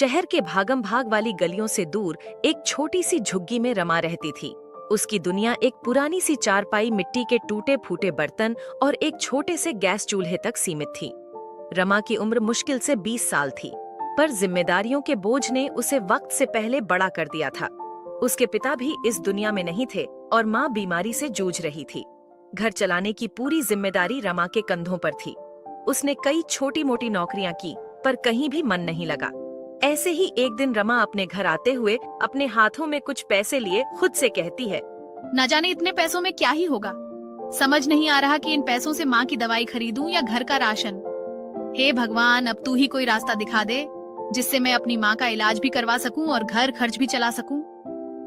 शहर के भागम भाग वाली गलियों से दूर एक छोटी सी झुग्गी में रमा रहती थी। उसकी दुनिया एक पुरानी सी चारपाई, मिट्टी के टूटे फूटे बर्तन और एक छोटे से गैस चूल्हे तक सीमित थी। रमा की उम्र मुश्किल से 20 साल थी, पर जिम्मेदारियों के बोझ ने उसे वक्त से पहले बड़ा कर दिया था। उसके पिता भी इस दुनिया में नहीं थे और माँ बीमारी से जूझ रही थी। घर चलाने की पूरी जिम्मेदारी रमा के कंधों पर थी। उसने कई छोटी मोटी नौकरियां की, पर कहीं भी मन नहीं लगा। ऐसे ही एक दिन रमा अपने घर आते हुए अपने हाथों में कुछ पैसे लिए खुद से कहती है, न जाने इतने पैसों में क्या ही होगा। समझ नहीं आ रहा कि इन पैसों से माँ की दवाई खरीदूं या घर का राशन। हे भगवान, अब तू ही कोई रास्ता दिखा दे जिससे मैं अपनी माँ का इलाज भी करवा सकूं और घर खर्च भी चला सकूं।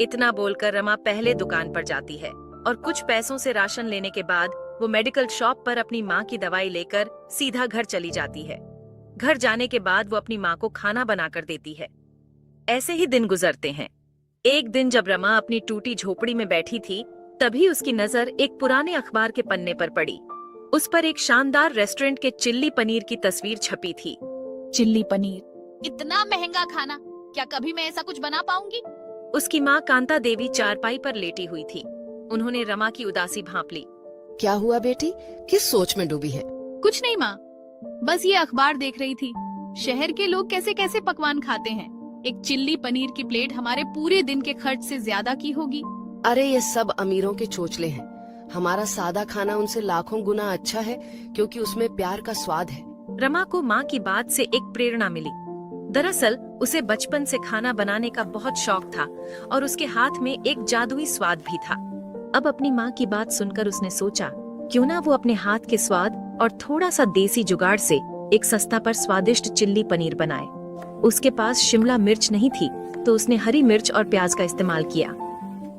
इतना बोलकर रमा पहले दुकान पर जाती है और कुछ पैसों से राशन लेने के बाद वो मेडिकल शॉप पर अपनी माँ की दवाई लेकर सीधा घर चली जाती है। घर जाने के बाद वो अपनी माँ को खाना बनाकर देती है। ऐसे ही दिन गुजरते हैं। एक दिन जब रमा अपनी टूटी झोपड़ी में बैठी थी, तभी उसकी नजर एक पुराने अखबार के पन्ने पर पड़ी। उस पर एक शानदार रेस्टोरेंट के चिल्ली पनीर की तस्वीर छपी थी। चिल्ली पनीर, इतना महंगा खाना, क्या कभी मैं ऐसा कुछ बना पाऊंगी? उसकी माँ कांता देवी चारपाई पर लेटी हुई थी। उन्होंने रमा की उदासी भांप ली। क्या हुआ बेटी, किस सोच में डूबी है? कुछ नहीं माँ, बस ये अखबार देख रही थी। शहर के लोग कैसे कैसे पकवान खाते हैं। एक चिल्ली पनीर की प्लेट हमारे पूरे दिन के खर्च से ज्यादा की होगी। अरे ये सब अमीरों के चोचले हैं। हमारा सादा खाना उनसे लाखों गुना अच्छा है, क्योंकि उसमें प्यार का स्वाद है। रमा को माँ की बात से एक प्रेरणा मिली। दरअसल उसे बचपन से खाना बनाने का बहुत शौक था और उसके हाथ में एक जादुई स्वाद भी था। अब अपनी माँ की बात सुनकर उसने सोचा, क्यों ना वो अपने हाथ के स्वाद और थोड़ा सा देसी जुगाड़ से एक सस्ता पर स्वादिष्ट चिल्ली पनीर बनाए। उसके पास शिमला मिर्च नहीं थी, तो उसने हरी मिर्च और प्याज का इस्तेमाल किया।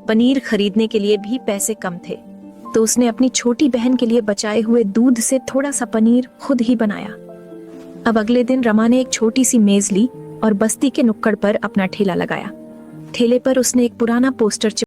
पनीर खरीदने के लिए भी पैसे कम थे, तो उसने अपनी छोटी बहन के लिए बचाए हुए दूध से थोड़ा सा पनीर खुद ही बनाया। अब अगले दिन रमा ने एक छोटी सी मेज ली और बस्ती के नुक्कड़ पर अपना ठेला लगाया। ठेले पर उसने एक पुराना पोस्टर